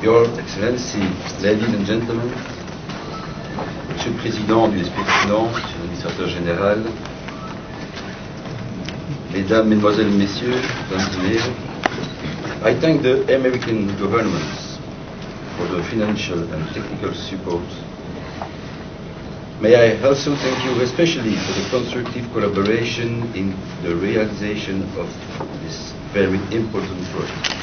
Your Excellency, Ladies and Gentlemen, Monsieur le Président du Esprit de Finance, Monsieur l'Administrateur Général, Mesdames, Mesdemoiselles, Messieurs, Dames et Messieurs, I thank the American governments for the financial and technical support. May I also thank you especially for the constructive collaboration in the realization of this very important project.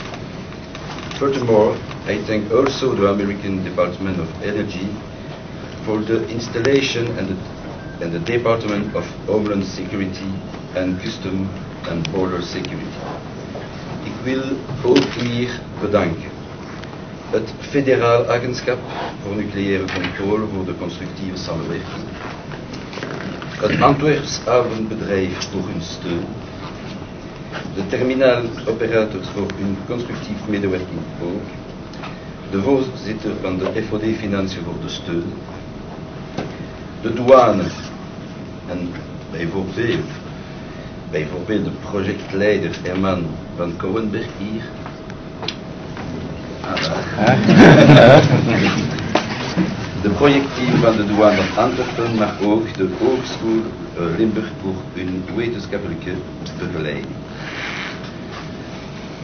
Furthermore, I thank also the American Department of Energy for the installation and the Department of Homeland Security and Custom and Border Security. Ik wil ook hier bedanken het Federaal Agentschap voor Nucleaire Controle voor de constructieve samenwerking, het Antwerps Havenbedrijf voor hun steun, de terminaaloperators voor hun constructief medewerking ook, de voorzitter van de FOD Financiën voor de steun, de douane en bijvoorbeeld de projectleider Herman van Kouwenberg hier. De projectteam van de douane van Antwerpen, maar ook de Hogeschool Limburg voor hun wetenschappelijke begeleiding.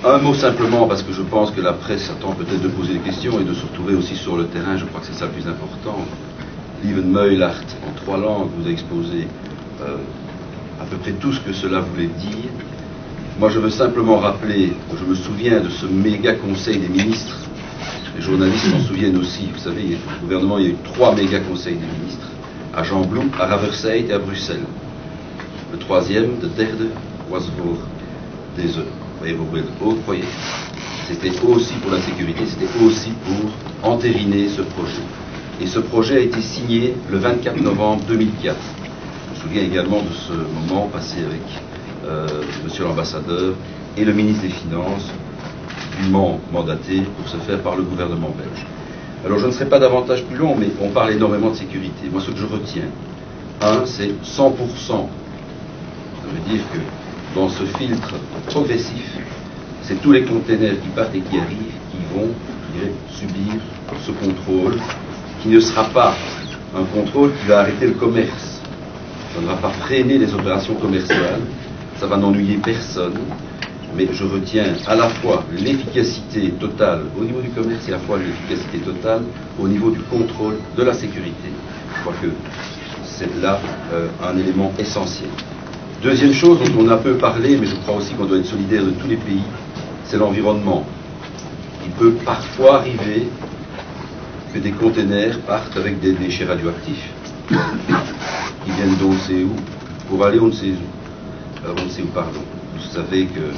Un mot simplement, parce que je pense que la presse attend peut-être de poser des questions et de se retrouver aussi sur le terrain, je crois que c'est ça le plus important. Lieven Meulart, en 3 langues, vous a exposé à peu près tout ce que cela voulait dire. Moi je veux simplement rappeler, je me souviens de ce méga conseil des ministres, les journalistes s'en souviennent aussi, vous savez, au gouvernement il y a eu 3 méga conseils des ministres, à Jean-Blou, à Raverseit et à Bruxelles. Le 3e, de derde, was voor deze project. C'était aussi pour la sécurité, c'était aussi pour entériner ce projet. Et ce projet a été signé le 24 novembre 2004. Je me souviens également de ce moment passé avec Monsieur l'ambassadeur et le ministre des Finances, dûment mandaté pour ce faire par le gouvernement belge. Alors je ne serai pas davantage plus long, mais on parle énormément de sécurité. Moi ce que je retiens, c'est 100%. Ça veut dire que dans ce filtre progressif, c'est tous les containers qui partent et qui arrivent qui vont, je dirais, subir ce contrôle, qui ne sera pas un contrôle qui va arrêter le commerce. Ça ne va pas freiner les opérations commerciales, ça va n'ennuyer personne, mais je retiens à la fois l'efficacité totale au niveau du commerce et à la fois l'efficacité totale au niveau du contrôle de la sécurité. Je crois que c'est là un élément essentiel. Deuxième chose dont on a peu parlé, mais je crois aussi qu'on doit être solidaire de tous les pays, c'est l'environnement. Il peut parfois arriver que des containers partent avec des déchets radioactifs, qui viennent d'on ne sait où, pour aller on ne sait où, pardon. Vous savez que,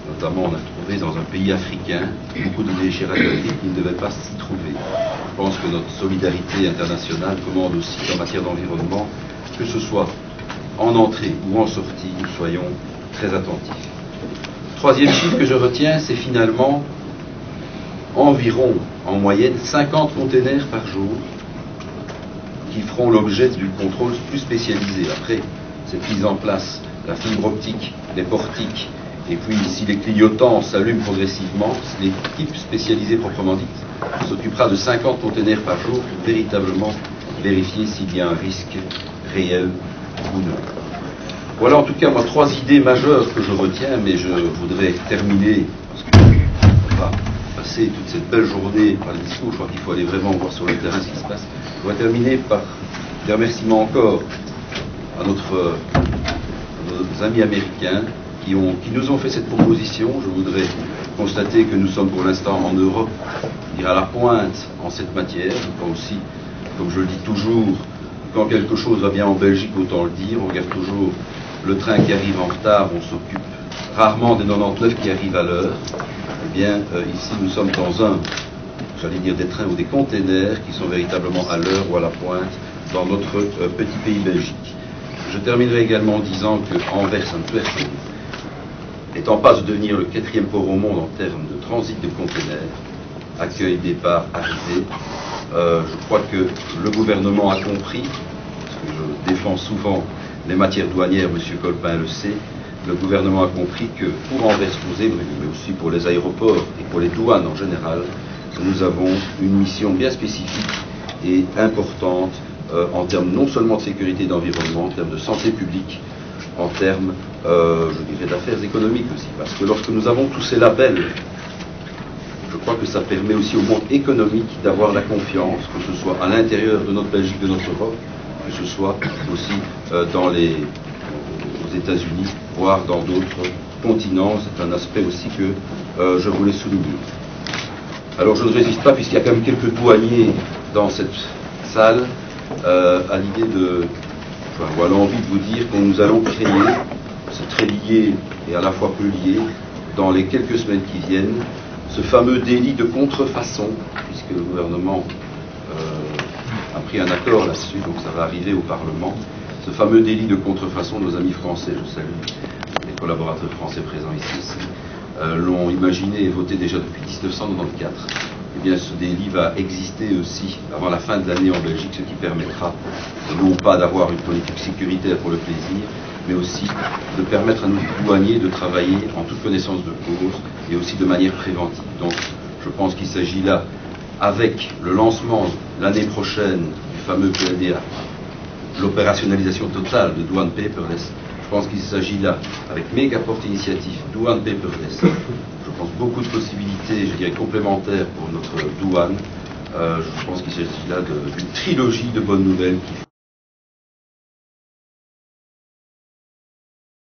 notamment, on a trouvé dans un pays africain beaucoup de déchets radioactifs qui ne devaient pas s'y trouver. Je pense que notre solidarité internationale commande aussi en matière d'environnement, que ce soit en entrée ou en sortie, nous soyons très attentifs. Troisième chiffre que je retiens, c'est finalement environ, en moyenne, 50 containers par jour qui feront l'objet du contrôle plus spécialisé. Après cette mise en place, la fibre optique, les portiques, et puis si les clignotants s'allument progressivement, l'équipe spécialisée proprement dite s'occupera de 50 containers par jour pour véritablement vérifier s'il y a un risque réel ou non. Voilà en tout cas moi 3 idées majeures que je retiens, mais je voudrais terminer, parce qu'on va passer toute cette belle journée par le discours, je crois qu'il faut aller vraiment voir sur le terrain ce qui se passe. Je voudrais terminer par des remerciements encore à nos amis américains qui nous ont fait cette proposition. Je voudrais constater que nous sommes pour l'instant en Europe, à la pointe en cette matière. Je crois aussi, comme je le dis toujours, quand quelque chose va bien en Belgique, autant le dire, on regarde toujours le train qui arrive en retard, on s'occupe rarement des 99 qui arrivent à l'heure. Eh bien, ici, nous sommes dans j'allais dire des trains ou des containers qui sont véritablement à l'heure ou à la pointe dans notre petit pays Belgique. Je terminerai également en disant que Anvers-Antwerpen est en passe de devenir le 4e port au monde en termes de transit de containers, accueil, départ, arrivée. Je crois que le gouvernement a compris, parce que je défends souvent les matières douanières, M. Colpin le sait, le gouvernement a compris que pour Anvers-Louzé, mais aussi pour les aéroports et pour les douanes en général, nous avons une mission bien spécifique et importante en termes non seulement de sécurité et d'environnement, en termes de santé publique, en termes, je dirais, d'affaires économiques aussi. Parce que lorsque nous avons tous ces labels, je crois que ça permet aussi au monde économique d'avoir la confiance, que ce soit à l'intérieur de notre Belgique, de notre Europe, que ce soit aussi aux États-Unis, voire dans d'autres continents. C'est un aspect aussi que je voulais souligner. Alors je ne résiste pas, puisqu'il y a quand même quelques douaniers dans cette salle, à l'idée ou à l'envie de vous dire que nous allons créer, c'est très lié et à la fois peu lié, dans les quelques semaines qui viennent, ce fameux délit de contrefaçon, puisque le gouvernement a pris un accord là-dessus, donc ça va arriver au Parlement. Ce fameux délit de contrefaçon, nos amis français, je salue les collaborateurs français présents ici aussi, l'ont imaginé et voté déjà depuis 1994. Eh bien, ce délit va exister aussi avant la fin de l'année en Belgique, ce qui permettra non pas d'avoir une politique sécuritaire pour le plaisir, mais aussi de permettre à nos douaniers de travailler en toute connaissance de cause et aussi de manière préventive. Donc, je pense qu'il s'agit là, avec le lancement l'année prochaine du fameux PLDA, l'opérationnalisation totale de douane paperless, je pense qu'il s'agit là, avec méga porte initiative, douane paperless, je pense beaucoup de possibilités, je dirais, complémentaires pour notre douane. Je pense qu'il s'agit là d'une trilogie de bonnes nouvelles qui